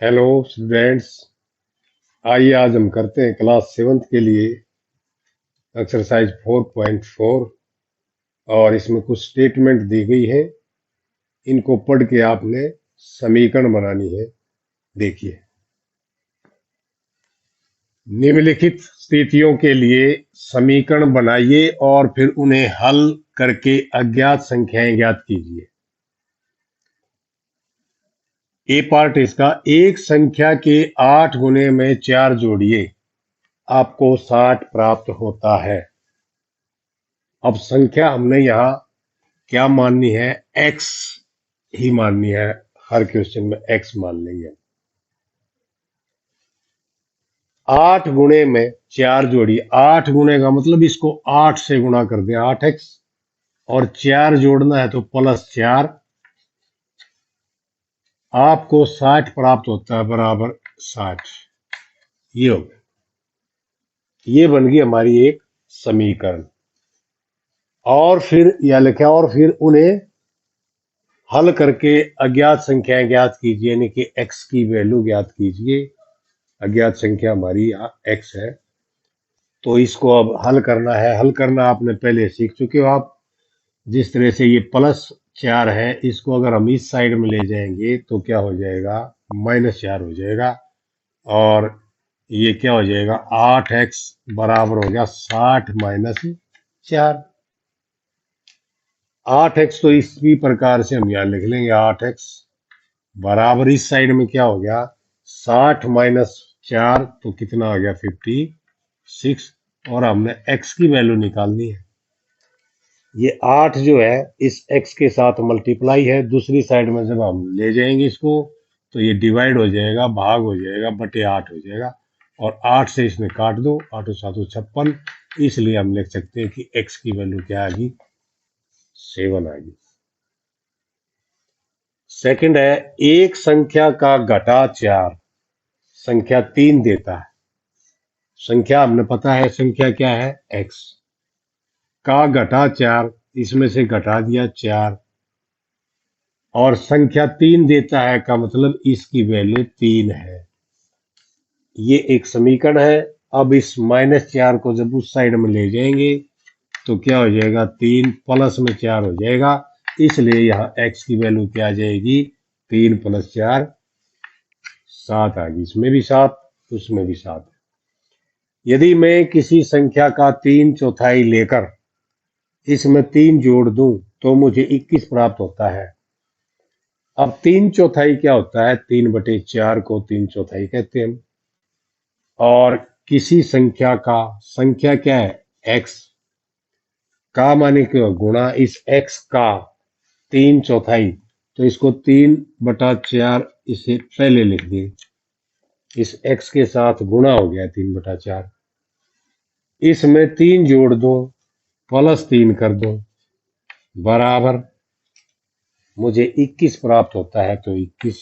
Hello students. आइए आज हम करते हैं क्लास 7th के लिए एक्सरसाइज 4.4। और इसमें कुछ स्टेटमेंट दी गई है, इनको पढ़ के आपने समीकरण बनानी है। देखिए, निम्नलिखित स्थितियों के लिए समीकरण बनाइए और फिर उन्हें हल करके अज्ञात संख्याएं ज्ञात कीजिए। ए पार्ट इसका, एक संख्या के 8 गुने में 4 जोड़िए, आपको 60 प्राप्त होता है। अब संख्या हमने यहाँ क्या माननी है? एक्स ही माननी है। हर क्वेश्चन में एक्स मान लेंगे। 8 गुणे में 4 जोड़ी, 8 गुणे का मतलब इसको 8 से गुणा कर दें, 8x, और 4 जोड़ना है तो +4, आपको 60 प्राप्त होता है, बराबर 60। ये हो गया, ये बन गई हमारी एक समीकरण। और फिर यह लिखा, और फिर उन्हें हल करके अज्ञात संख्याएं ज्ञात कीजिए, यानी कि एक्स की वैल्यू ज्ञात कीजिए। अज्ञात संख्या हमारी यहाँ एक्स है, तो इसको अब हल करना है। हल करना आपने पहले सीख चुके हो आप। जिस तरह से ये +4 है, इसको अगर हम इस साइड में ले जाएंगे तो क्या हो जाएगा? -4 हो जाएगा। और ये क्या हो जाएगा? 8x बराबर हो गया 60 - 4। 8x तो इसी प्रकार से हम यहाँ लिख लेंगे, 8x बराबर इस साइड में क्या हो गया? 60 - 4, तो कितना हो गया? 56। और हमने x की वैल्यू निकालनी है। ये 8 जो है इस x के साथ मल्टीप्लाई है, दूसरी साइड में जब हम ले जाएंगे इसको तो ये डिवाइड हो जाएगा, भाग हो जाएगा, बटे 8 हो जाएगा। और 8 से इसमें काट दो, 8 7 56। इसलिए हम लिख सकते हैं कि x की वैल्यू क्या आ गई? 7 आ गई। सेकंड है, एक संख्या का घटा 4 संख्या 3 देता है। संख्या हमने पता है, संख्या क्या है? x का घटा 4, इसमें से घटा दिया 4, और संख्या 3 देता है का मतलब इसकी वैल्यू 3 है। ये एक समीकरण है। अब इस -4 को जब उस साइड में ले जाएंगे तो क्या हो जाएगा? 3 प्लस में 4 हो जाएगा। इसलिए यहाँ x की वैल्यू क्या आ जाएगी? 3 + 4 7 आ गई। इसमें भी 7, उसमें भी 7। यदि मैं किसी संख्या का 3/4 लेकर इसमें 3 जोड़ दूं तो मुझे 21 प्राप्त होता है। अब 3/4 क्या होता है? 3/4 को 3/4 कहते हैं। और किसी संख्या का, संख्या क्या है? x का माने क्यों गुणा इस x का 3/4, तो इसको 3/4 इसे पहले लिख दिए, इस x के साथ गुणा हो गया 3/4। इसमें 3 जोड़ दो, +3 कर दो, बराबर मुझे 21 प्राप्त होता है। तो 21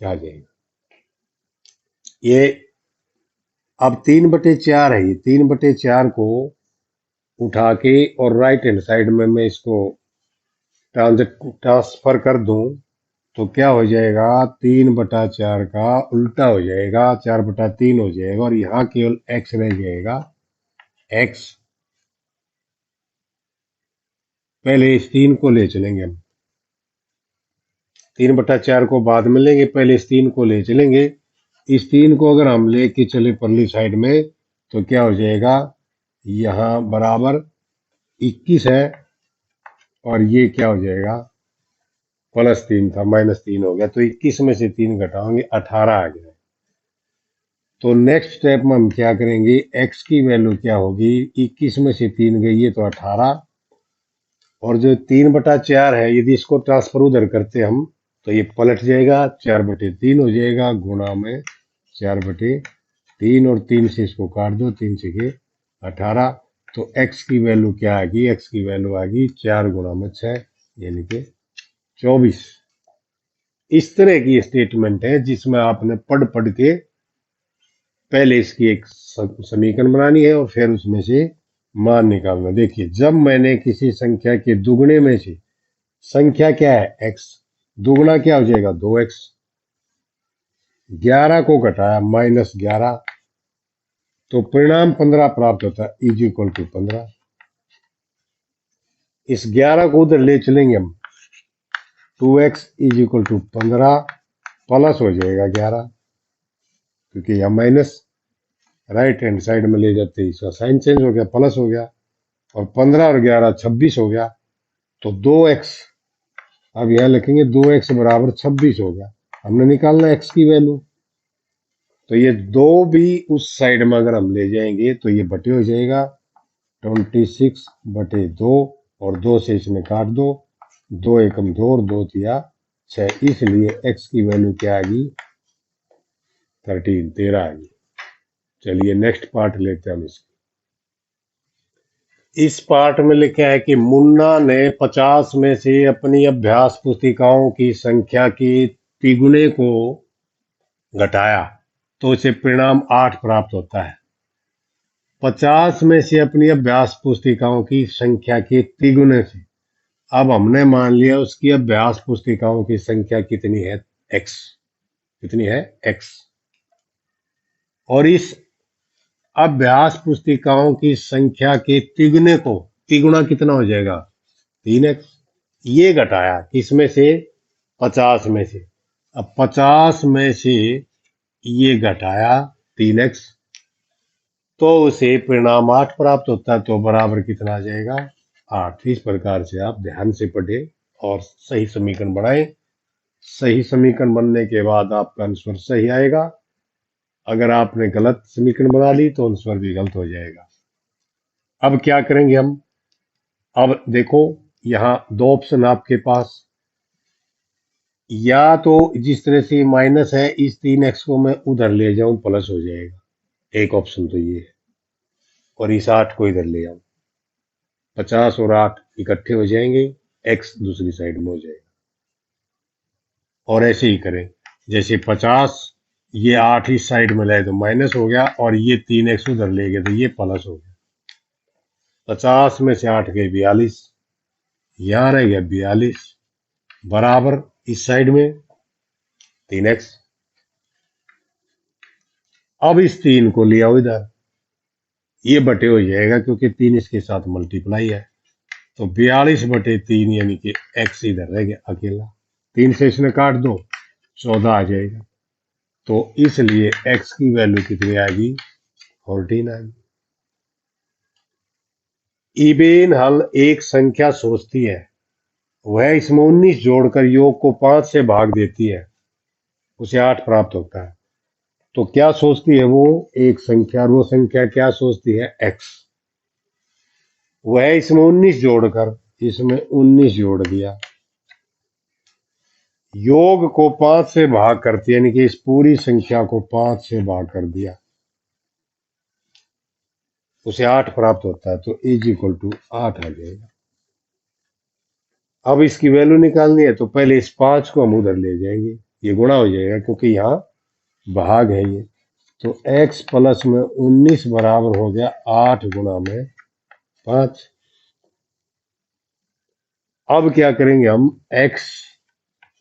आ जाएगा। ये अब 3/4 है, ये 3/4 को उठा के और राइट हैंड साइड में मैं इसको ट्रांसफर कर दूं तो क्या हो जाएगा? 3/4 का उल्टा हो जाएगा, 4/3 हो जाएगा, और यहाँ केवल x रह जाएगा। x पहले इस 3 को ले चलेंगे हम, 3/4 को बाद में लेंगे, पहले इस 3 को ले चलेंगे। इस 3 को अगर हम लेके चले परली साइड में तो क्या हो जाएगा? यहाँ बराबर 21 है, और ये क्या हो जाएगा? +3 था, -3 हो गया, तो 21 में से 3 घटाओगे 18 आ गया। तो नेक्स्ट स्टेप में हम क्या करेंगे? x की वैल्यू क्या होगी? 21 में से 3 गई है तो 18, और जो 3/4 है, यदि इसको ट्रांसफर उधर करते हम तो ये पलट जाएगा, 4/3 हो जाएगा, गुणा में 4/3, और 3 से इसको काट दो, 3 से 18। तो x की वैल्यू क्या आ गई? x की वैल्यू आ गई 4 × 6, यानी कि 24। इस तरह की स्टेटमेंट है जिसमें आपने पढ़ पढ़ के पहले इसकी एक समीकरण बनानी है और फिर उसमें से मान निकालना। देखिए, जब मैंने किसी संख्या के दुगने में से, संख्या क्या है? x, दुगना क्या हो जाएगा? 2x, 11 को घटाया -11, तो परिणाम 15 प्राप्त होता है, इज इक्वल टू 15। इस 11 को उधर ले चलेंगे हम, 2x is equal to 15 plus हो जाएगा 11, क्योंकि यहाँ माइनस राइट हैंड साइड में ले जाते ही इसका साइन चेंज हो गया, प्लस हो गया, और 15 और 11 26 हो गया, तो 2x, अब यहाँ लिखेंगे 2x बराबर 26 हो गया। हमने निकालना x की वैल्यू, तो ये 2 भी उस साइड में अगर हम ले जाएंगे तो ये बटे हो जाएगा 26/2, और 2 से इसमें काट दो, 2 एकम 2 और 2 तिया 6, इसलिए x की वैल्यू क्या आ गई, 13 आ गई। चलिए नेक्स्ट पार्ट लेते हैं हम इसका। इस पार्ट में लिखा है कि मुन्ना ने 50 में से अपनी अभ्यास पुस्तिकाओं की संख्या के तिगुने को घटाया तो उसे परिणाम 8 प्राप्त होता है। 50 में से अपनी अभ्यास पुस्तिकाओं की संख्या के तिगुने से, अब हमने मान लिया उसकी अभ्यास पुस्तिकाओं की संख्या कितनी है, x, कितनी है x, और इस अभ्यास पुस्तिकाओं की संख्या के तिगुने को, तिगुना कितना हो जाएगा, 3x, ये घटाया किसमें से, 50 में से। अब 50 में से ये घटाया 3x, तो उसे परिणाम 8 प्राप्त होता है, तो बराबर कितना आ जाएगा, 8। इस प्रकार से आप ध्यान से पढ़े और सही समीकरण बनाएं। सही समीकरण बनने के बाद आपका आंसर सही आएगा। अगर आपने गलत समीकरण बना ली तो आंसर भी गलत हो जाएगा। अब क्या करेंगे हम, अब देखो यहाँ 2 ऑप्शन आपके पास, या तो जिस तरह से माइनस है इस 3x को मैं उधर ले जाऊं प्लस हो जाएगा, एक ऑप्शन तो ये है, और इस 8 को इधर ले आऊं, 50 और 8 इकट्ठे हो जाएंगे, x दूसरी साइड में हो जाएगा। और ऐसे ही करें, जैसे 50 ये 8 इस साइड में लाए तो माइनस हो गया, और ये 3x उधर ले गए तो ये प्लस हो गया। 50 में से 8 गए 42, यहां रह गया 42, बराबर इस साइड में 3x। अब इस 3 को ले आओ इधर, ये बटे हो जाएगा क्योंकि 3 इसके साथ मल्टीप्लाई है, तो 42/3 यानी कि x इधर रह गया अकेला, 3 से इसने काट दो, 14 आ जाएगा। तो इसलिए x की वैल्यू कितनी आएगी, 14 आएगी। इबेन हल एक संख्या सोचती है, वह इसमें 19 जोड़कर योग को 5 से भाग देती है, उसे 8 प्राप्त होता है। तो क्या सोचती है वो, एक संख्या, वो संख्या क्या सोचती है, x। वह इसमें 19 जोड़कर, इसमें 19 जोड़ दिया, योग को 5 से भाग करती है, यानी कि इस पूरी संख्या को 5 से भाग कर दिया, उसे 8 प्राप्त होता है, तो इज इक्वल टू 8 आ जाएगा। अब इसकी वैल्यू निकालनी है तो पहले इस 5 को हम उधर ले जाएंगे, ये गुणा हो जाएगा क्योंकि यहाँ भाग है ये, तो x प्लस में 19 बराबर हो गया 8 गुणा में 5। अब क्या करेंगे हम, x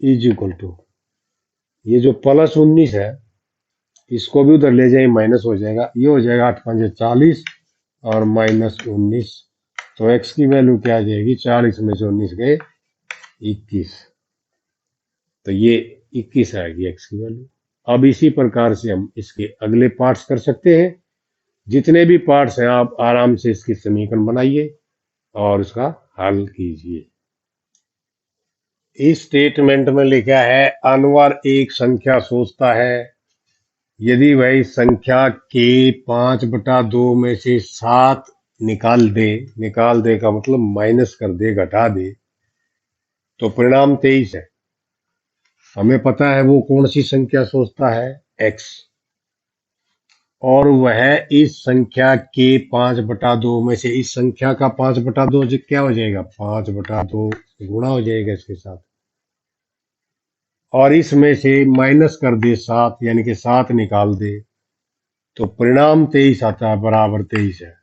इज इक्वल टू, ये जो प्लस 19 है इसको भी उधर ले जाए, माइनस हो जाएगा, ये हो जाएगा 8 5 40 और माइनस 19, तो x की वैल्यू क्या आ जाएगी, 40 में से 19 गए 21, तो ये 21 आएगी x की वैल्यू। अब इसी प्रकार से हम इसके अगले पार्ट्स कर सकते हैं, जितने भी पार्ट्स हैं आप आराम से इसकी समीकरण बनाइए और उसका हल कीजिए। इस स्टेटमेंट में लिखा है, अनवर एक संख्या सोचता है, यदि वह इस संख्या के 5/2 में से 7 निकाल दे, निकाल दे का मतलब माइनस कर दे, घटा दे, तो परिणाम 23 है। हमें पता है वो कौन सी संख्या सोचता है, x, और वह इस संख्या के 5/2 में से, इस संख्या का 5/2 क्या हो जाएगा, 5/2 गुणा हो जाएगा इसके साथ, और इसमें से माइनस कर दे 7, यानी कि 7 निकाल दे, तो परिणाम 23 आता है, बराबर 23 है।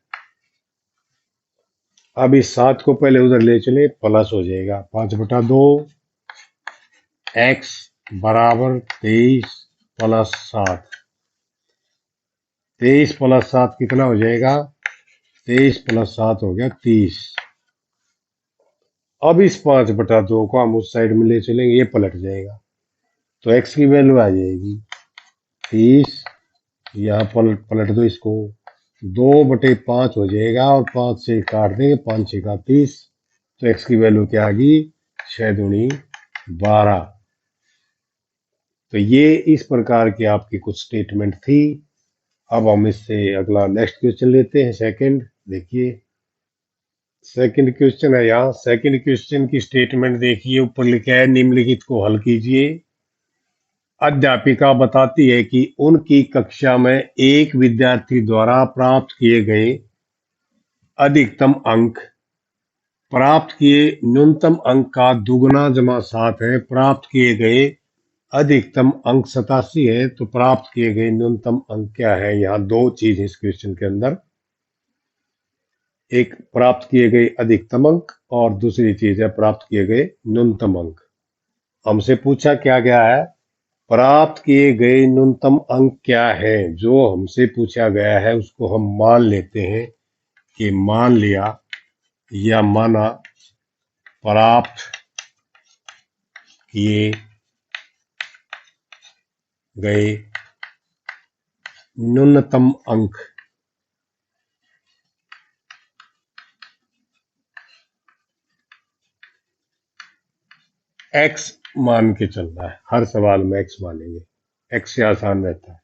अब इस 7 को पहले उधर ले चले, प्लस हो जाएगा 5/2, x बराबर 23 प्लस 7, 23 प्लस 7 कितना हो जाएगा? 23 प्लस 7 हो गया 30। अब इस 5/2 को हम उस साइड में ले चलेंगे, ये पलट जाएगा, तो x की वैल्यू आ जाएगी 30। यहाँ पलट दो इसको, 2/5 हो जाएगा और 5 से काट देंगे, 5 6 का 30, तो x की वैल्यू क्या आ गई? 6 दूनी 12। तो ये इस प्रकार की आपकी कुछ स्टेटमेंट थी। अब हम इससे अगला नेक्स्ट क्वेश्चन लेते हैं, सेकंड। देखिए सेकंड क्वेश्चन है, यहाँ सेकंड क्वेश्चन की स्टेटमेंट देखिए, ऊपर लिखा है निम्नलिखित को हल कीजिए। अध्यापिका बताती है कि उनकी कक्षा में एक विद्यार्थी द्वारा प्राप्त किए गए अधिकतम अंक प्राप्त किए न्यूनतम अंक का दुगुना जमा 7 है। प्राप्त किए गए अधिकतम अंक 87 है, तो प्राप्त किए गए न्यूनतम अंक क्या है? यहाँ दो चीज है इस क्वेश्चन के अंदर, एक प्राप्त किए गए अधिकतम अंक और दूसरी चीज है प्राप्त किए गए न्यूनतम अंक। हमसे पूछा क्या गया है? प्राप्त किए गए न्यूनतम अंक क्या है? जो हमसे पूछा गया है उसको हम मान लेते हैं कि मान लिया या माना प्राप्त किए गए न्यूनतम अंक x मान के चलना है, हर सवाल में x मानेंगे, x से आसान रहता है।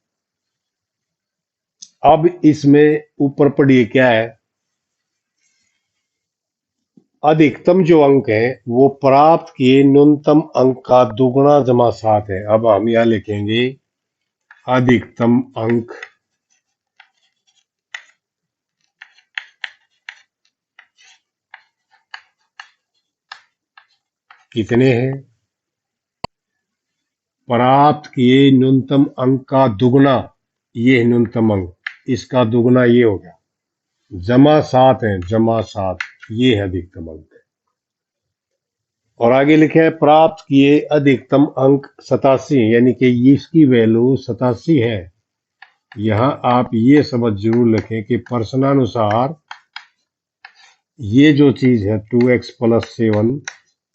अब इसमें ऊपर पढ़िए क्या है, अधिकतम जो अंक है वो प्राप्त किए न्यूनतम अंक का दुगुना जमा 7 है। अब हम यहां लिखेंगे अधिकतम अंक कितने हैं? प्राप्त किए न्यूनतम अंक का दुगुना, ये है न्यूनतम अंक, इसका दुगुना ये हो गया, जमा 7 है, जमा 7, ये है अधिकतम अंक। और आगे लिखे है प्राप्त किए अधिकतम अंक 87, यानी कि इसकी वैल्यू 87 है। यहां आप ये समझ जरूर लिखें कि प्रश्नानुसार ये जो चीज है 2x + 7,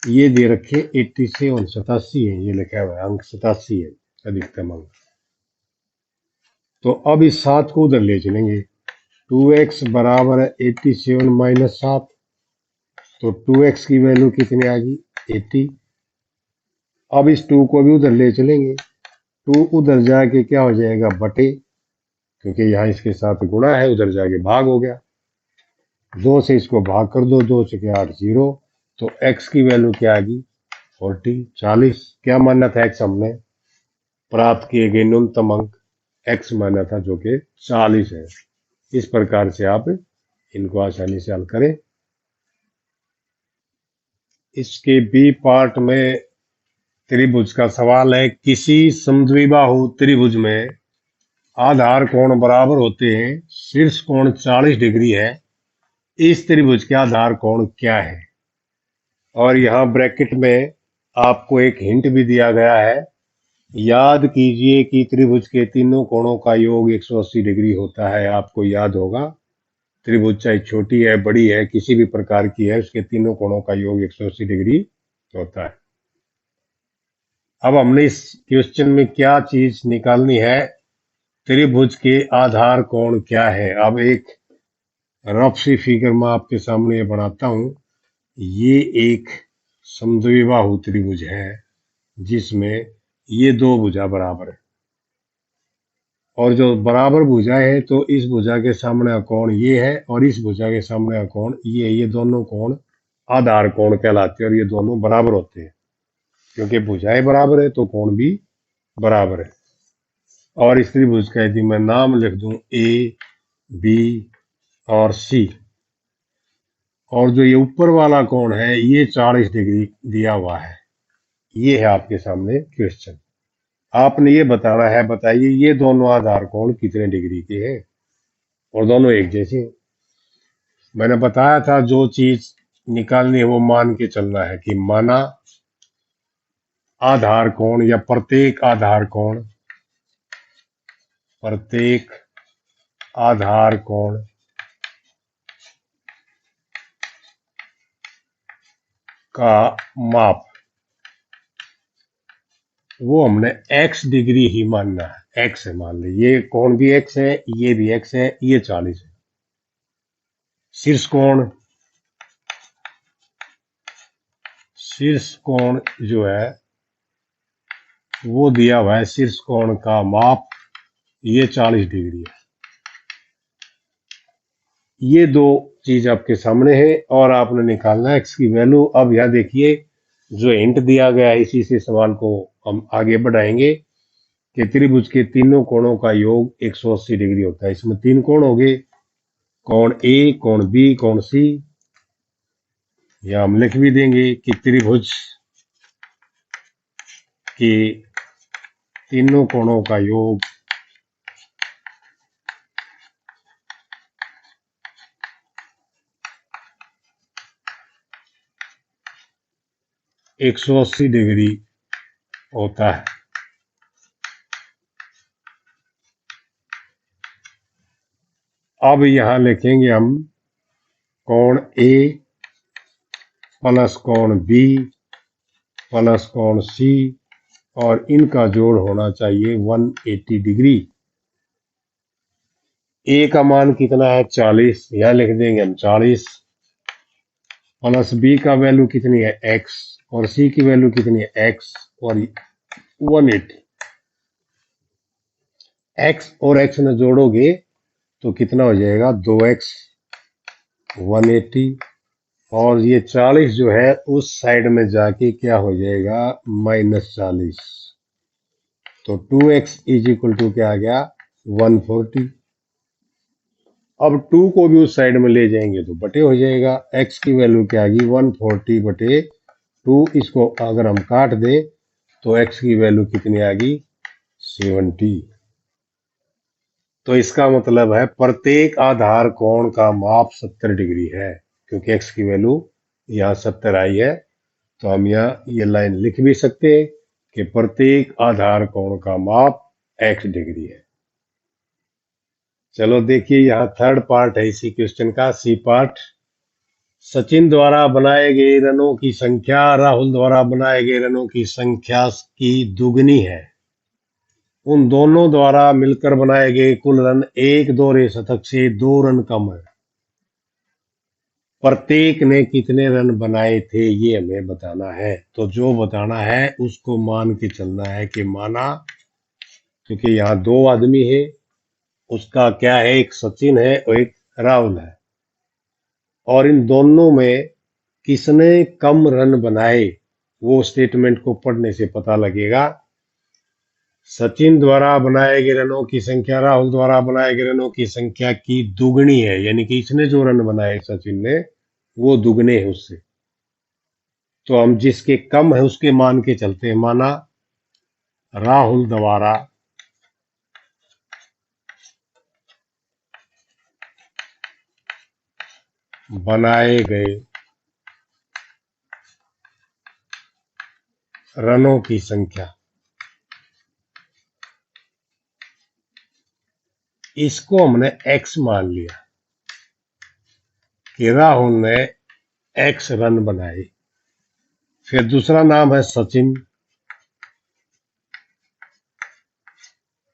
ये दे रखे 87, 87 है, ये लिखा हुआ है, अंक 87 है अधिकतम अंक। तो अब इस 7 को उधर ले चलेंगे, 2x बराबर है 87 - 7, तो 2x की वैल्यू कितनी आ गई? 80। अब इस 2 को भी उधर ले चलेंगे, 2 उधर जाके क्या हो जाएगा? बटे, क्योंकि यहाँ इसके साथ गुणा है, उधर जाके भाग हो गया, 2 से इसको भाग कर दो, 2 से 8 0, तो x की वैल्यू क्या आ गई? 40। क्या मानना था x हमने? प्राप्त किए गए न्यूनतम अंक x माना था, जो कि 40 है। इस प्रकार से आप इनको आसानी से हल करें। इसके बी पार्ट में त्रिभुज का सवाल है, किसी समद्विबाहु त्रिभुज में आधार कोण बराबर होते हैं, शीर्ष कोण 40 डिग्री है, इस त्रिभुज के आधार कोण क्या है? और यहाँ ब्रैकेट में आपको एक हिंट भी दिया गया है, याद कीजिए कि त्रिभुज के तीनों कोणों का योग 180 डिग्री होता है। आपको याद होगा, त्रिभुज चाहे छोटी है बड़ी है किसी भी प्रकार की है, उसके तीनों कोणों का योग 180 डिग्री होता है। अब हमने इस क्वेश्चन में क्या चीज निकालनी है? त्रिभुज के आधार कोण क्या है? अब एक रफ सी फिगर मैं आपके सामने बनाता हूं। ये एक समद्विबाहु त्रिभुज है जिसमें ये दो भुजा बराबर है, और जो बराबर भुजा है तो इस भुजा के सामने का कोण ये है और इस भुजा के सामने का कोण ये दोनों कोण आधार कोण कहलाते हैं, और ये दोनों बराबर होते हैं, क्योंकि भुजाएं बराबर है तो कोण भी बराबर है। और इस त्रिभुज का यदि मैं नाम लिख दूं ए, बी और सी, और जो ये ऊपर वाला कोण है ये 40 डिग्री दिया हुआ है, ये है आपके सामने क्वेश्चन। आपने ये बताना है, बताइए ये दोनों आधार कोण कितने डिग्री के हैं, और दोनों एक जैसे हैं। मैंने बताया था जो चीज निकालनी है वो मान के चलना है कि माना आधार कोण या प्रत्येक आधार कोण प्रत्येक आधार कोण का माप, वो हमने x डिग्री ही मानना है। x है, मान ली ये कोण भी x है, ये भी x है, ये 40 है। शीर्ष कोण जो है वो दिया हुआ है, शीर्ष कोण का माप ये 40 डिग्री है। ये दो चीज आपके सामने है और आपने निकालना है x की वैल्यू। अब यहां देखिए जो हिंट दिया गया है, इसी से सवाल को हम आगे बढ़ाएंगे कि त्रिभुज के तीनों कोणों का योग 180 डिग्री होता है। इसमें तीन कोण हो गए, कोण ए, कोण बी, कोण सी। या हम लिख भी देंगे कि त्रिभुज के तीनों कोणों का योग 180 डिग्री होता है। अब यहां लिखेंगे हम कोण ए प्लस कोण बी प्लस कोण सी, और इनका जोड़ होना चाहिए 180 डिग्री। ए का मान कितना है 40, यहां लिख देंगे हम 40, प्लस बी का वैल्यू कितनी है x, और सी की वैल्यू कितनी है x, और 180। x और x में जोड़ोगे तो कितना हो जाएगा 2x 180, और ये 40 जो है उस साइड में जाके क्या हो जाएगा -40। तो 2x इज इक्वल टू क्या आ गया 140। अब 2 को भी उस साइड में ले जाएंगे तो बटे हो जाएगा। x की वैल्यू क्या आ गई 140 बटे 2। इसको अगर हम काट दे तो x की वैल्यू कितनी आ गई 70। तो इसका मतलब है प्रत्येक आधार कोण का माप 70 डिग्री है, क्योंकि x की वैल्यू यहाँ 70 आई है। तो हम यहाँ ये लाइन लिख भी सकते हैं कि प्रत्येक आधार कोण का माप x डिग्री है। चलो देखिए यहाँ थर्ड पार्ट है इसी क्वेश्चन का, सी पार्ट। सचिन द्वारा बनाए गए रनों की संख्या राहुल द्वारा बनाए गए रनों की संख्या की दुगनी है। उन दोनों द्वारा मिलकर बनाए गए कुल रन एक दोहरे शतक से 2 रन कम है। प्रत्येक ने कितने रन बनाए थे ये हमें बताना है। तो जो बताना है उसको मान के चलना है कि माना, क्योंकि यहाँ दो आदमी है, उसका क्या है, एक सचिन है और एक राहुल है, और इन दोनों में किसने कम रन बनाए वो स्टेटमेंट को पढ़ने से पता लगेगा। सचिन द्वारा बनाए गए रनों की संख्या राहुल द्वारा बनाए गए रनों की संख्या की दुगनी है, यानी कि इसने जो रन बनाए सचिन ने वो दुगने हैं उससे। तो हम जिसके कम है उसके मान के चलते हैं। माना राहुल द्वारा बनाए गए रनों की संख्या, इसको हमने x मान लिया कि राहुल ने x रन बनाए। फिर दूसरा नाम है सचिन।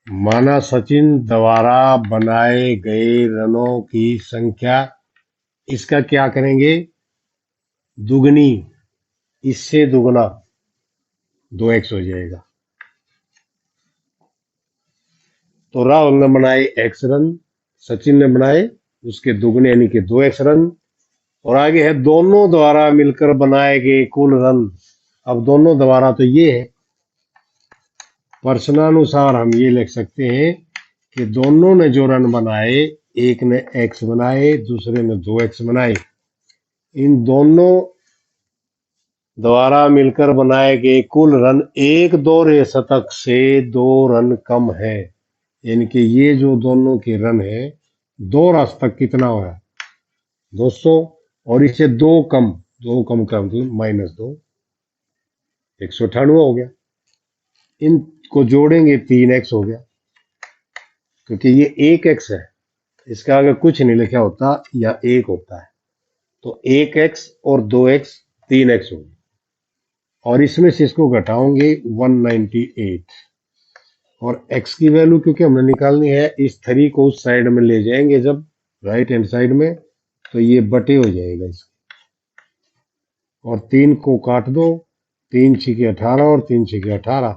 माना सचिन द्वारा बनाए गए रनों की संख्या, इसका क्या करेंगे दुगनी, इससे दुगना 2x हो जाएगा। तो राहुल ने बनाए x रन, सचिन ने बनाए उसके दुगने यानी कि 2x रन, और आगे है दोनों द्वारा मिलकर बनाए गए कुल रन। अब दोनों द्वारा तो ये है, प्रश्नानुसार हम ये लिख सकते हैं कि दोनों ने जो रन बनाए, एक ने x बनाए दूसरे ने 2x बनाए, इन दोनों द्वारा मिलकर बनाए गए कुल रन एक दोहरे शतक से 2 रन कम है। यानी कि ये जो दोनों के रन है, दोहरा शतक कितना हुआ 200, और इससे दो कम का मतलब -2, 198 हो गया। इनको जोड़ेंगे 3x हो गया। क्योंकि ये एक एक्स है, इसका अगर कुछ नहीं लिखा होता या एक होता है तो एक एक्स और दो एक्स, तीन एक्स होगी, और इसमें से इसको घटाओगे 198, और x की वैल्यू क्योंकि हमने निकालनी है, इस 3 को उस साइड में ले जाएंगे जब राइट हैंड साइड में, तो ये बटे हो जाएगा इसके, और 3 को काट दो, 3 छिके 18 और 3 छिके 18,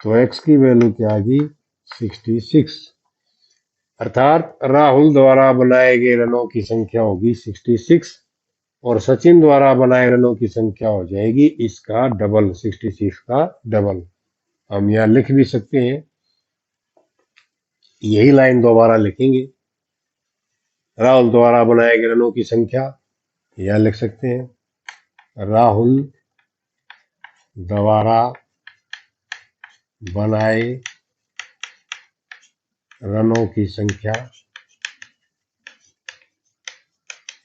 तो x की वैल्यू क्या आ गई 66, अर्थात राहुल द्वारा बनाए गए रनों की संख्या होगी 66 और सचिन द्वारा बनाए रनों की संख्या हो जाएगी इसका डबल, 66 का डबल। हम यहाँ लिख भी सकते हैं, यही लाइन दोबारा लिखेंगे, राहुल द्वारा बनाए गए रनों की संख्या, यह लिख सकते हैं राहुल द्वारा बनाए रनों की संख्या,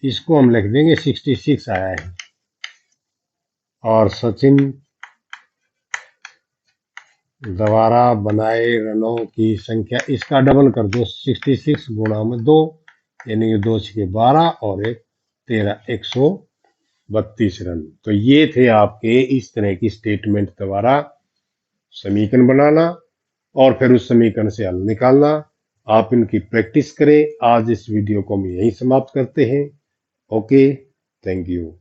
इसको हम लिख देंगे 66 आया है, और सचिन द्वारा बनाए रनों की संख्या, इसका डबल कर दो, 66 गुणा में 2, यानी कि 2 छके 12 और 1 13, 132 रन। तो ये थे आपके इस तरह की स्टेटमेंट द्वारा समीकरण बनाना और फिर उस समीकरण से हल निकालना। आप इनकी प्रैक्टिस करें। आज इस वीडियो को हम यहीं समाप्त करते हैं। Okay, thank you.